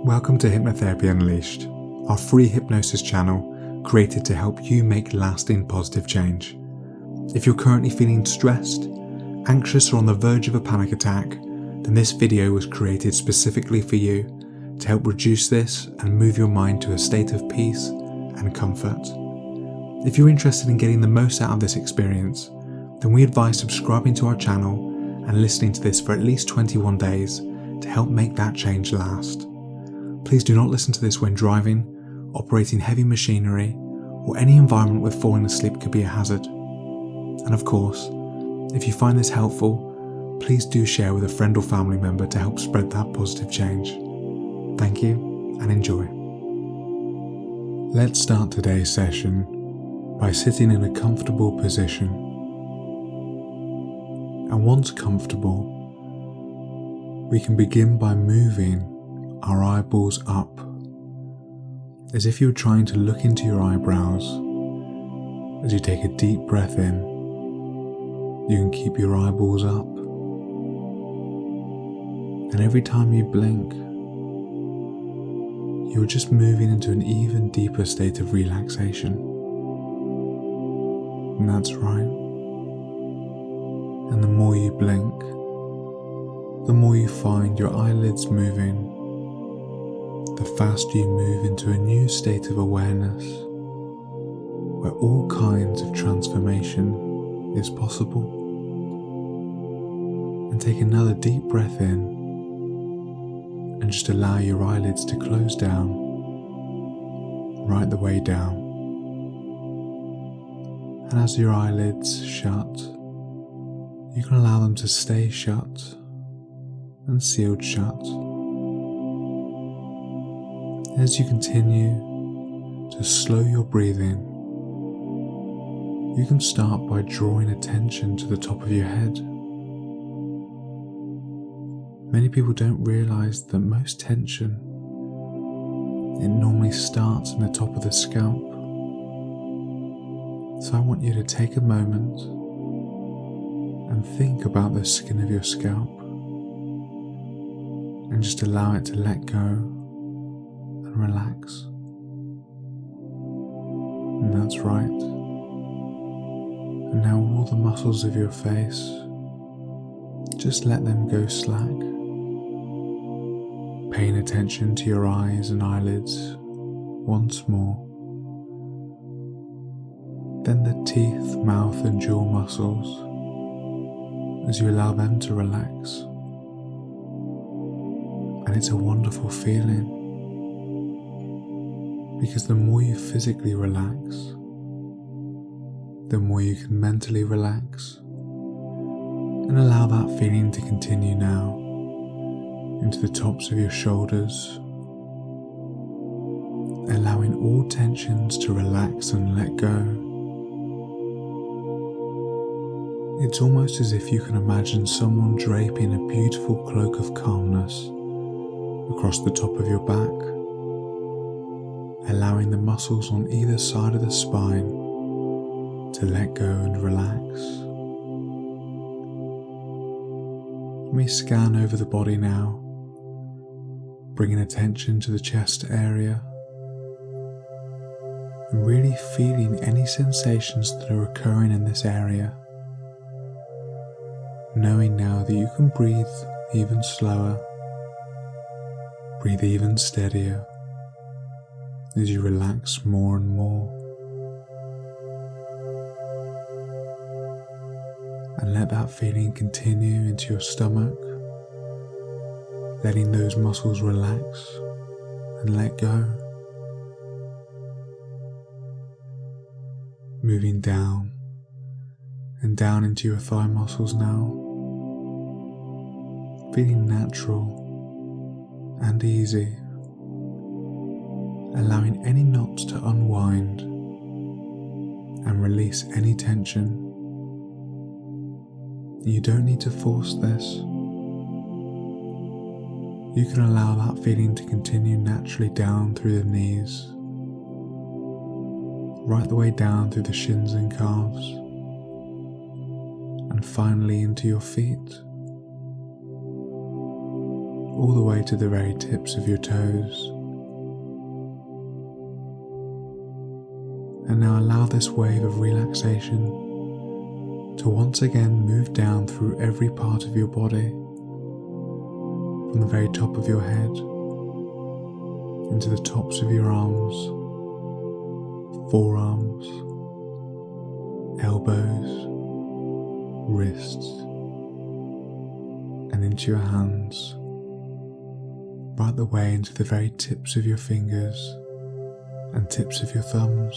Welcome to Hypnotherapy Unleashed, our free hypnosis channel created to help you make lasting positive change. If you're currently feeling stressed, anxious or on the verge of a panic attack, then this video was created specifically for you to help reduce this and move your mind to a state of peace and comfort. If you're interested in getting the most out of this experience, then we advise subscribing to our channel and listening to this for at least 21 days to help make that change last. Please do not listen to this when driving, operating heavy machinery, or any environment where falling asleep could be a hazard. And of course, if you find this helpful, please do share with a friend or family member to help spread that positive change. Thank you and enjoy. Let's start today's session by sitting in a comfortable position. And once comfortable, we can begin by moving our eyeballs up, as if you were trying to look into your eyebrows. As you take a deep breath in, you can keep your eyeballs up, and every time you blink, you're just moving into an even deeper state of relaxation. And that's right. And the more you blink, the more you find your eyelids moving, the faster you move into a new state of awareness where all kinds of transformation is possible. And take another deep breath in and just allow your eyelids to close down, right the way down. And as your eyelids shut, you can allow them to stay shut and sealed shut. As you continue to slow your breathing, you can start by drawing attention to the top of your head. Many people don't realize that most tension, it normally starts in the top of the scalp. So I want you to take a moment and think about the skin of your scalp and just allow it to let go and relax. And that's right. And now all the muscles of your face, just let them go slack. Paying attention to your eyes and eyelids once more. Then the teeth, mouth and jaw muscles, as you allow them to relax. And it's a wonderful feeling, because the more you physically relax, the more you can mentally relax, and allow that feeling to continue now into the tops of your shoulders, allowing all tensions to relax and let go. It's almost as if you can imagine someone draping a beautiful cloak of calmness across the top of your back, allowing the muscles on either side of the spine to let go and relax. Let me scan over the body now, bringing attention to the chest area and really feeling any sensations that are occurring in this area, knowing now that you can breathe even slower, breathe even steadier as you relax more and more. And let that feeling continue into your stomach, letting those muscles relax and let go. Moving down and down into your thigh muscles now, feeling natural and easy, allowing any knots to unwind and release any tension. You don't need to force this. You can allow that feeling to continue naturally down through the knees, right the way down through the shins and calves, and finally into your feet, all the way to the very tips of your toes. And now allow this wave of relaxation to once again move down through every part of your body, from the very top of your head into the tops of your arms, forearms, elbows, wrists, and into your hands, right the way into the very tips of your fingers and tips of your thumbs.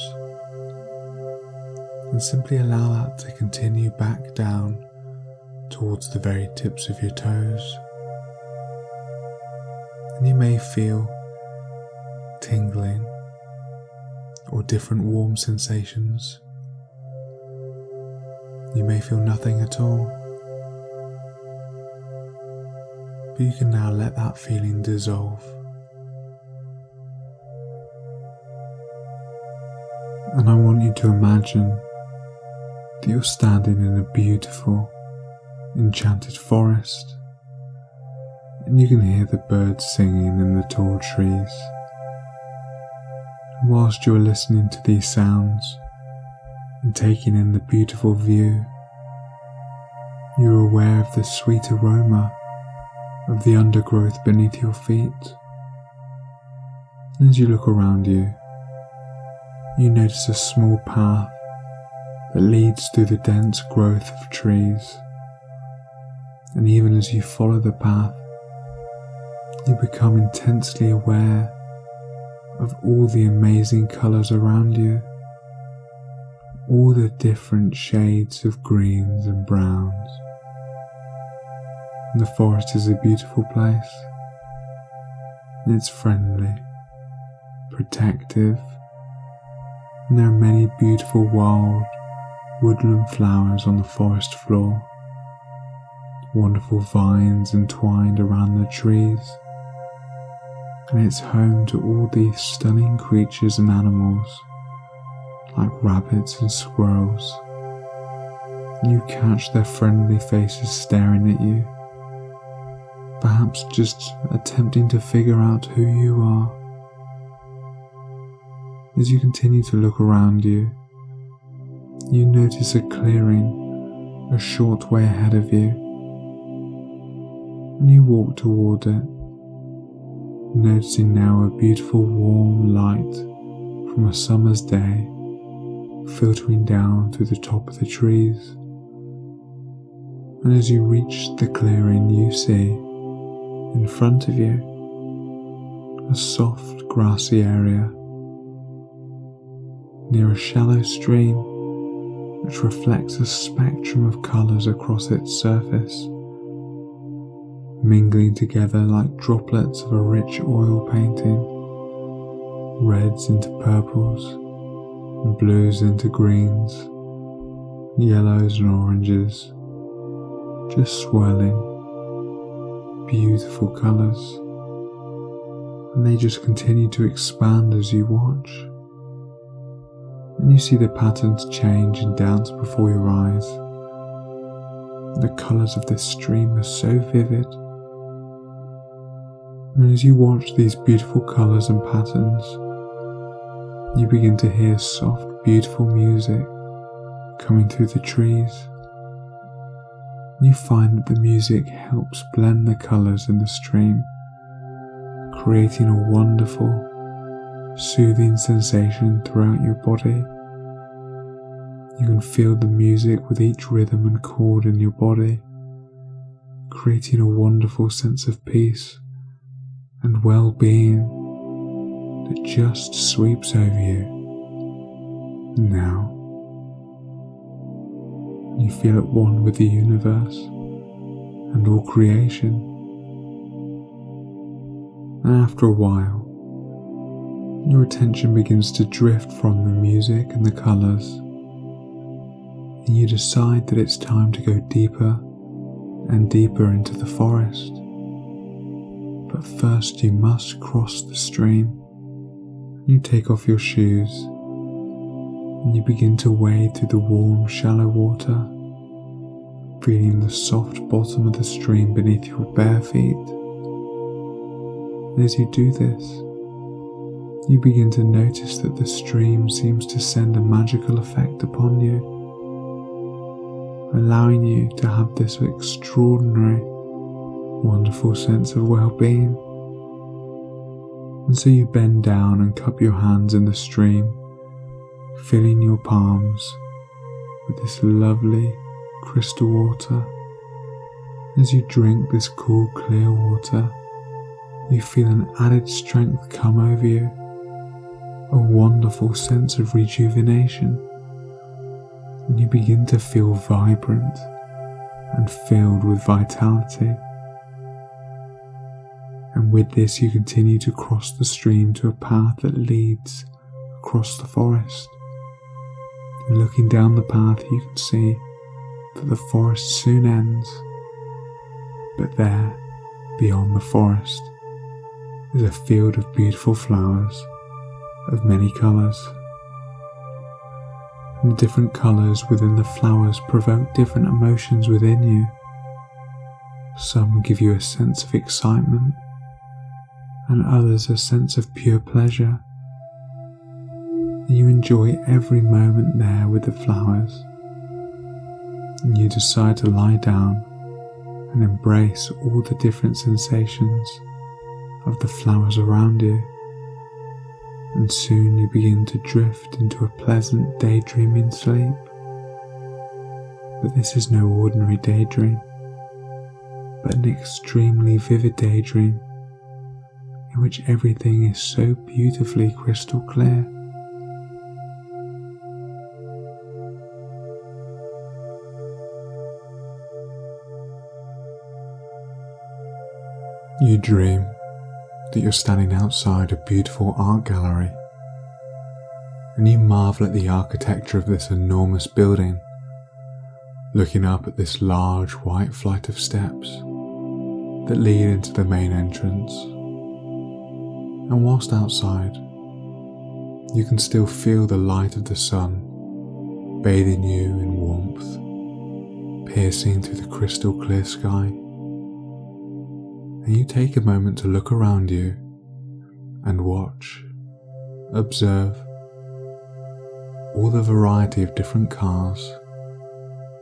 And simply allow that to continue back down towards the very tips of your toes. And you may feel tingling or different warm sensations. You may feel nothing at all, but you can now let that feeling dissolve. And I want you to imagine that you're standing in a beautiful, enchanted forest, and you can hear the birds singing in the tall trees. And whilst you're listening to these sounds and taking in the beautiful view, you're aware of the sweet aroma of the undergrowth beneath your feet. And as you look around you, you notice a small path that leads through the dense growth of trees, and even as you follow the path, you become intensely aware of all the amazing colours around you, all the different shades of greens and browns. And the forest is a beautiful place, and it's friendly, protective, and there are many beautiful wild woodland flowers on the forest floor, wonderful vines entwined around the trees, and it's home to all these stunning creatures and animals like rabbits and squirrels. And you catch their friendly faces staring at you, perhaps just attempting to figure out who you are. As you continue to look around you, you notice a clearing a short way ahead of you, and you walk toward it, noticing now a beautiful warm light from a summer's day filtering down through the top of the trees. And as you reach the clearing, you see in front of you a soft grassy area near a shallow stream which reflects a spectrum of colours across its surface, mingling together like droplets of a rich oil painting, reds into purples, and blues into greens, yellows and oranges, just swirling, beautiful colours, and they just continue to expand as you watch. And you see the patterns change and dance before your eyes. The colours of this stream are so vivid. And as you watch these beautiful colours and patterns, you begin to hear soft, beautiful music coming through the trees. And you find that the music helps blend the colours in the stream, creating a wonderful, soothing sensation throughout your body. You can feel the music with each rhythm and chord in your body, creating a wonderful sense of peace and well-being that just sweeps over you. Now, you feel at one with the universe and all creation. And after a while, your attention begins to drift from the music and the colours, and you decide that it's time to go deeper and deeper into the forest. But first you must cross the stream. You take off your shoes and you begin to wade through the warm, shallow water, feeling the soft bottom of the stream beneath your bare feet As you do this, you begin to notice that the stream seems to send a magical effect upon you, allowing you to have this extraordinary, wonderful sense of well-being. And so you bend down and cup your hands in the stream, filling your palms with this lovely crystal water. As you drink this cool, clear water, you feel an added strength come over you, a wonderful sense of rejuvenation, and you begin to feel vibrant and filled with vitality. And with this, you continue to cross the stream to a path that leads across the forest. And looking down the path, you can see that the forest soon ends, but there, beyond the forest, is a field of beautiful flowers of many colours. And the different colours within the flowers provoke different emotions within you. Some give you a sense of excitement, and others a sense of pure pleasure. And you enjoy every moment there with the flowers, and you decide to lie down and embrace all the different sensations of the flowers around you. And soon you begin to drift into a pleasant daydreaming sleep. But this is no ordinary daydream, but an extremely vivid daydream in which everything is so beautifully crystal clear. You dream that you're standing outside a beautiful art gallery, and you marvel at the architecture of this enormous building, looking up at this large white flight of steps that lead into the main entrance. And whilst outside, you can still feel the light of the sun bathing you in warmth, piercing through the crystal clear sky. And you take a moment to look around you and watch, observe all the variety of different cars,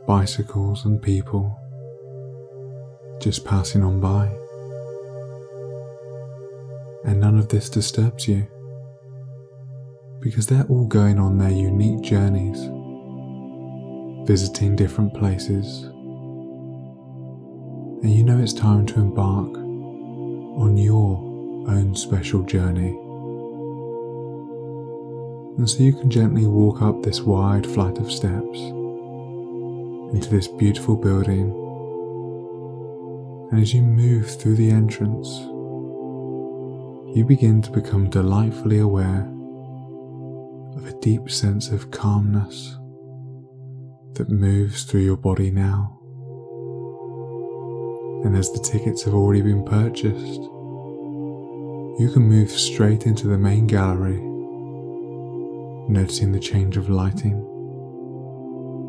bicycles and people just passing on by. And none of this disturbs you, because they're all going on their unique journeys, visiting different places, and you know it's time to embark on your own special journey. And so you can gently walk up this wide flight of steps into this beautiful building, and as you move through the entrance, you begin to become delightfully aware of a deep sense of calmness that moves through your body now. And as the tickets have already been purchased, you can move straight into the main gallery, noticing the change of lighting,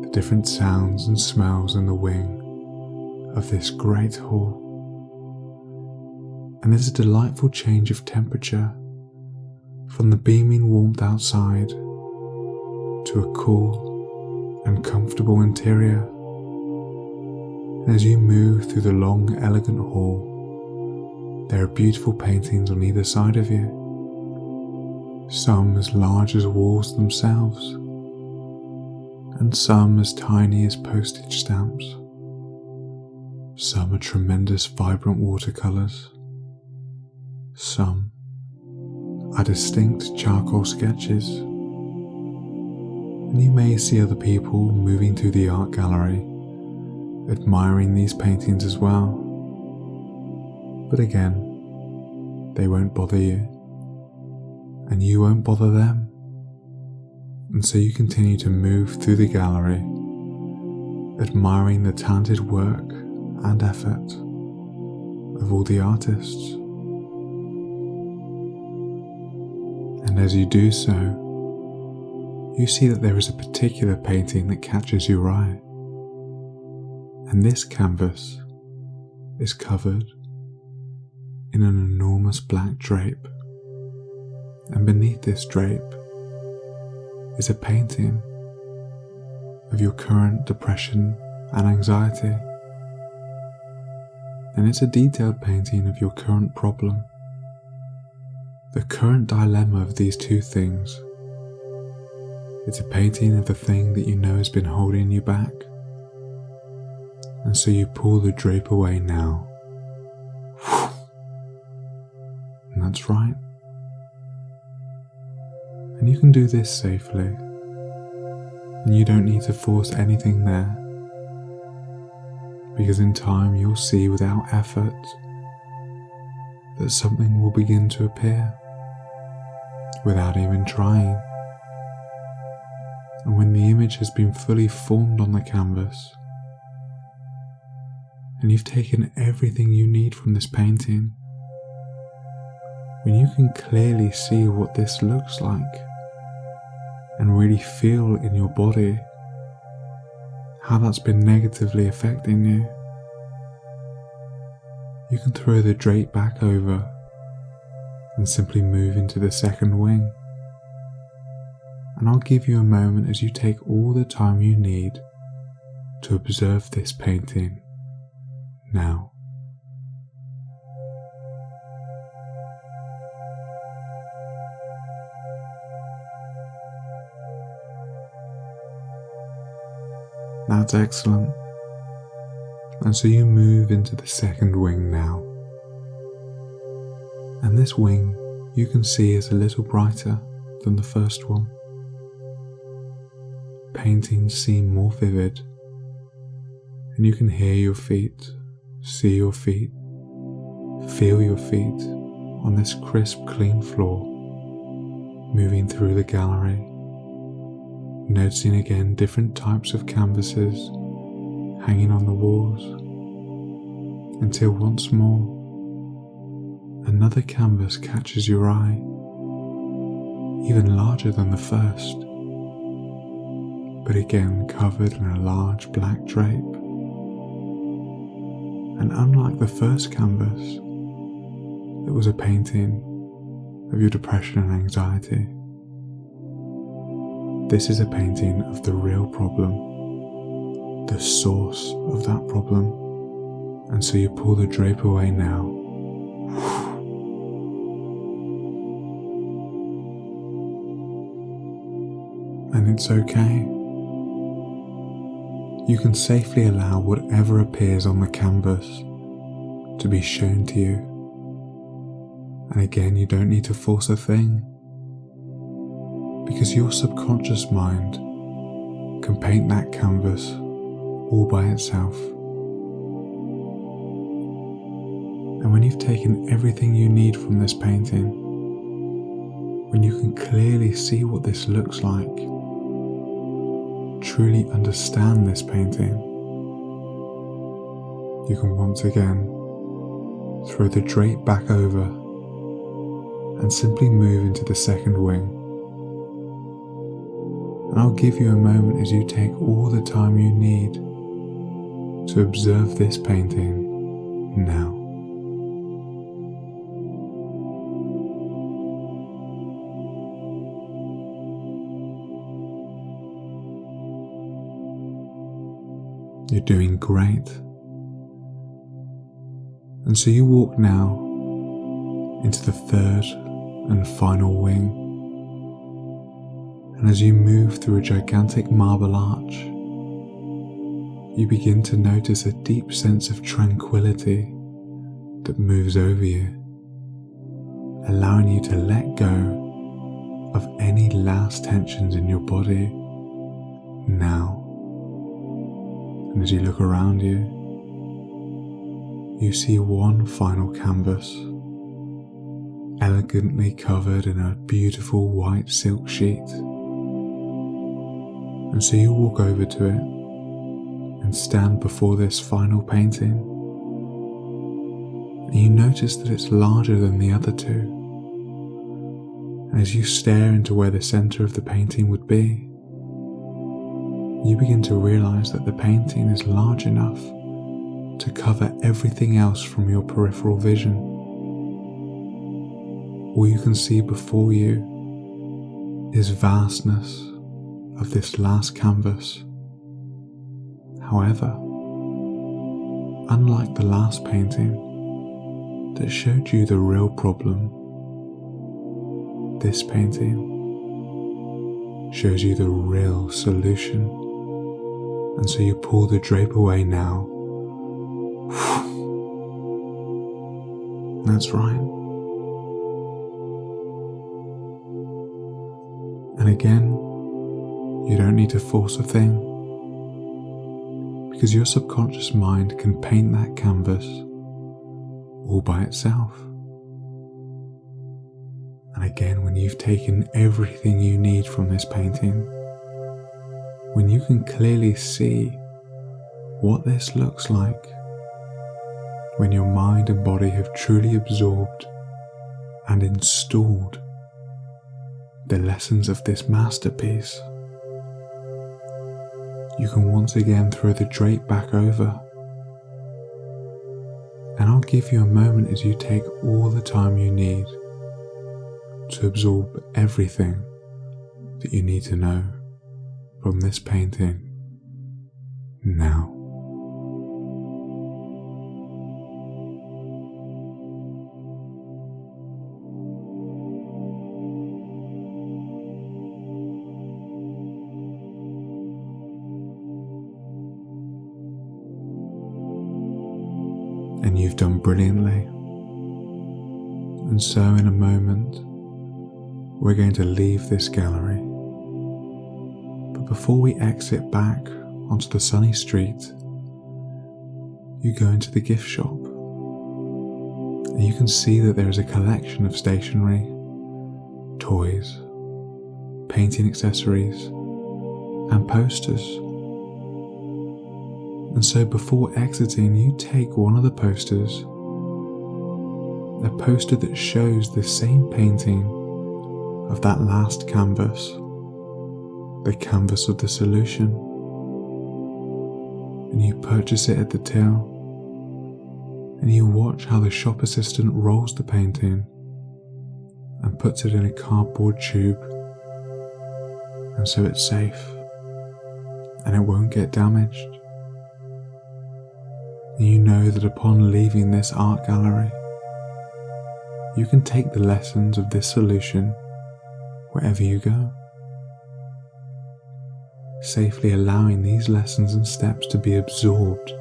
the different sounds and smells in the wing of this great hall. And there's a delightful change of temperature from the beaming warmth outside to a cool and comfortable interior. And as you move through the long, elegant hall, there are beautiful paintings on either side of you, some as large as walls themselves, and some as tiny as postage stamps. Some are tremendous, vibrant watercolours. Some are distinct charcoal sketches. And you may see other people moving through the art gallery, admiring these paintings as well. But again, they won't bother you, and you won't bother them. And so you continue to move through the gallery, admiring the talented work and effort of all the artists. And as you do so, you see that there is a particular painting that catches your eye. And this canvas is covered in an enormous black drape, and beneath this drape is a painting of your current depression and anxiety. And it's a detailed painting of your current problem, the current dilemma of these two things. It's a painting of the thing that you know has been holding you back, and so you pull the drape away now. And that's right. And you can do this safely, and you don't need to force anything there, because in time you'll see without effort that something will begin to appear without even trying. And when the image has been fully formed on the canvas, and you've taken everything you need from this painting, when you can clearly see what this looks like and really feel in your body how that's been negatively affecting you, you can throw the drape back over and simply move into the second wing. And I'll give you a moment as you take all the time you need to observe this painting now. That's excellent. And so you move into the second wing now. And this wing you can see is a little brighter than the first one. Paintings seem more vivid, and you can hear your feet, see your feet, feel your feet on this crisp, clean floor, moving through the gallery, noticing again different types of canvases hanging on the walls, until once more another canvas catches your eye, even larger than the first, but again covered in a large black drape. And unlike the first canvas, that was a painting of your depression and anxiety, this is a painting of the real problem, the source of that problem. And so you pull the drape away now. And it's okay. You can safely allow whatever appears on the canvas to be shown to you. And again, you don't need to force a thing, because your subconscious mind can paint that canvas all by itself. And when you've taken everything you need from this painting, when you can clearly see what this looks like, truly understand this painting, you can once again throw the drape back over and simply move into the second wing. And I'll give you a moment as you take all the time you need to observe this painting now. You're doing great. And so you walk now into the third and final wing. And as you move through a gigantic marble arch, you begin to notice a deep sense of tranquility that moves over you, allowing you to let go of any last tensions in your body now. And as you look around you, you see one final canvas, elegantly covered in a beautiful white silk sheet. And so you walk over to it and stand before this final painting. And you notice that it's larger than the other two. And as you stare into where the center of the painting would be, you begin to realize that the painting is large enough to cover everything else from your peripheral vision. all you can see before you is vastness of this last canvas. However, unlike the last painting that showed you the real problem, this painting shows you the real solution. And so you pull the drape away now. That's right. And again, you don't need to force a thing, because your subconscious mind can paint that canvas all by itself. And again, when you've taken everything you need from this painting, when you can clearly see what this looks like, when your mind and body have truly absorbed and installed the lessons of this masterpiece, you can once again throw the drape back over. And I'll give you a moment as you take all the time you need to absorb everything that you need to know from this painting now. And you've done brilliantly. And so in a moment, we're going to leave this gallery. But before we exit back onto the sunny street, you go into the gift shop. And you can see that there is a collection of stationery, toys, painting accessories, and posters. And so before exiting, you take one of the posters, a poster that shows the same painting of that last canvas, the canvas of the solution, and you purchase it at the till, and you watch how the shop assistant rolls the painting and puts it in a cardboard tube, and so it's safe and it won't get damaged. And you know that upon leaving this art gallery, you can take the lessons of this solution wherever you go, safely allowing these lessons and steps to be absorbed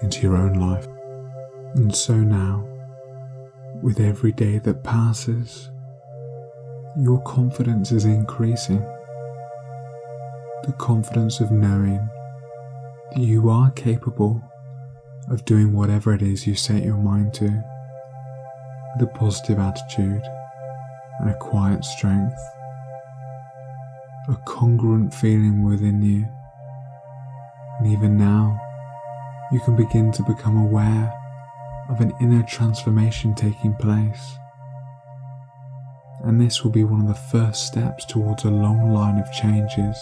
into your own life. And so now, with every day that passes, your confidence is increasing. The confidence of knowing that you are capable of doing whatever it is you set your mind to, with a positive attitude and a quiet strength, a congruent feeling within you. And even now, you can begin to become aware of an inner transformation taking place. And this will be one of the first steps towards a long line of changes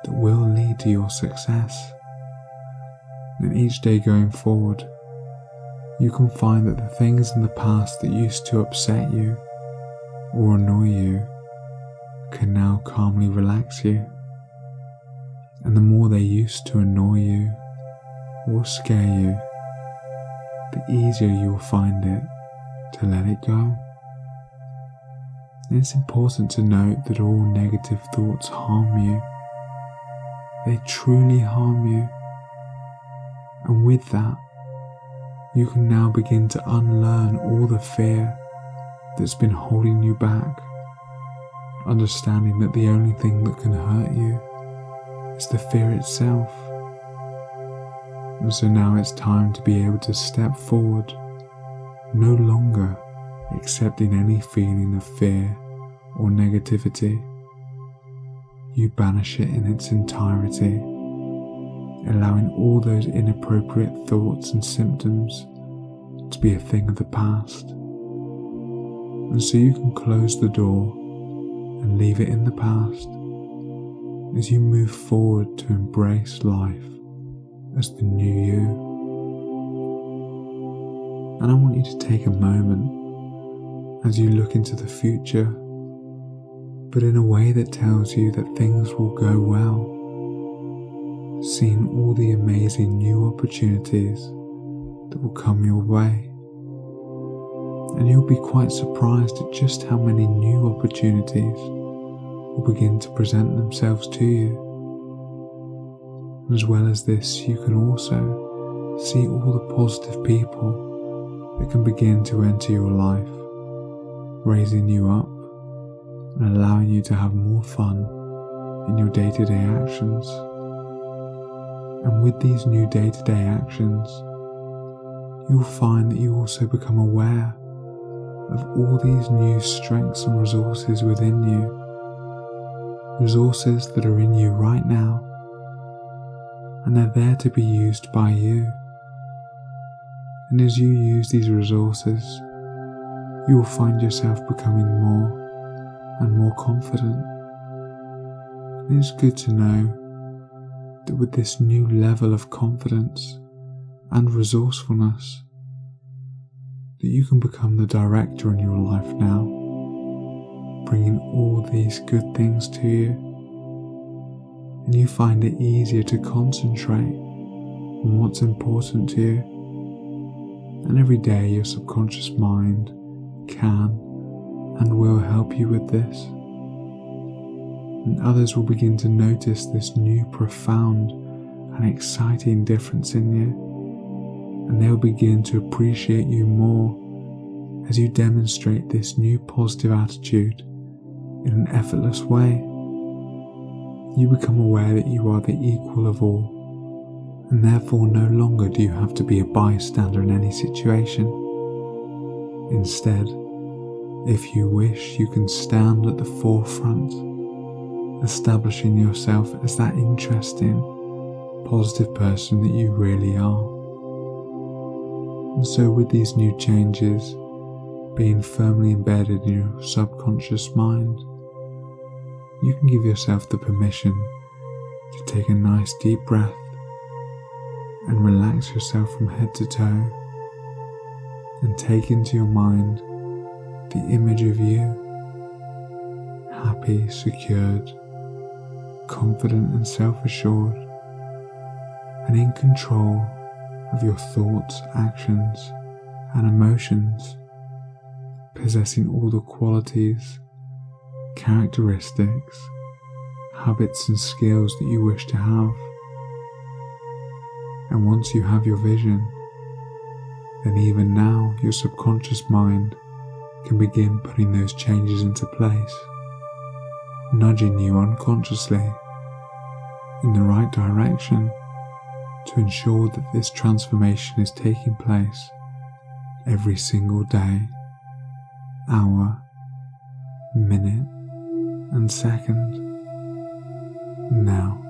that will lead to your success. And each day going forward, you can find that the things in the past that used to upset you or annoy you can now calmly relax you. And the more they used to annoy you or scare you, the easier you will find it to let it go. And it's important to note that all negative thoughts harm you. They truly harm you. And with that, you can now begin to unlearn all the fear that's been holding you back, understanding that the only thing that can hurt you is the fear itself. And so now it's time to be able to step forward, no longer accepting any feeling of fear or negativity. You banish it in its entirety, allowing all those inappropriate thoughts and symptoms to be a thing of the past. And so you can close the door and leave it in the past as you move forward to embrace life as the new you. And I want you to take a moment as you look into the future, but in a way that tells you that things will go well, seeing all the amazing new opportunities that will come your way. And you'll be quite surprised at just how many new opportunities will begin to present themselves to you. As well as this, you can also see all the positive people that can begin to enter your life, raising you up and allowing you to have more fun in your day-to-day actions. And with these new day-to-day actions, you'll find that you also become aware of all these new strengths and resources within you, resources that are in you right now, and they're there to be used by you. And as you use these resources, you will find yourself becoming more and more confident. And it's good to know that with this new level of confidence and resourcefulness, that you can become the director in your life now, bringing all these good things to you, and you find it easier to concentrate on what's important to you. And every day your subconscious mind can and will help you with this, and others will begin to notice this new profound and exciting difference in you, and they'll begin to appreciate you more as you demonstrate this new positive attitude in an effortless way. You become aware that you are the equal of all, and therefore no longer do you have to be a bystander in any situation. Instead, if you wish, you can stand at the forefront, establishing yourself as that interesting, positive person that you really are. And so with these new changes being firmly embedded in your subconscious mind, you can give yourself the permission to take a nice deep breath and relax yourself from head to toe, and take into your mind the image of you, happy, secured, confident and self-assured, and in control of your thoughts, actions, and emotions, possessing all the qualities, characteristics, habits and skills that you wish to have. And once you have your vision, then even now your subconscious mind can begin putting those changes into place, nudging you unconsciously in the right direction to ensure that this transformation is taking place every single day, hour, minute, and second. Now,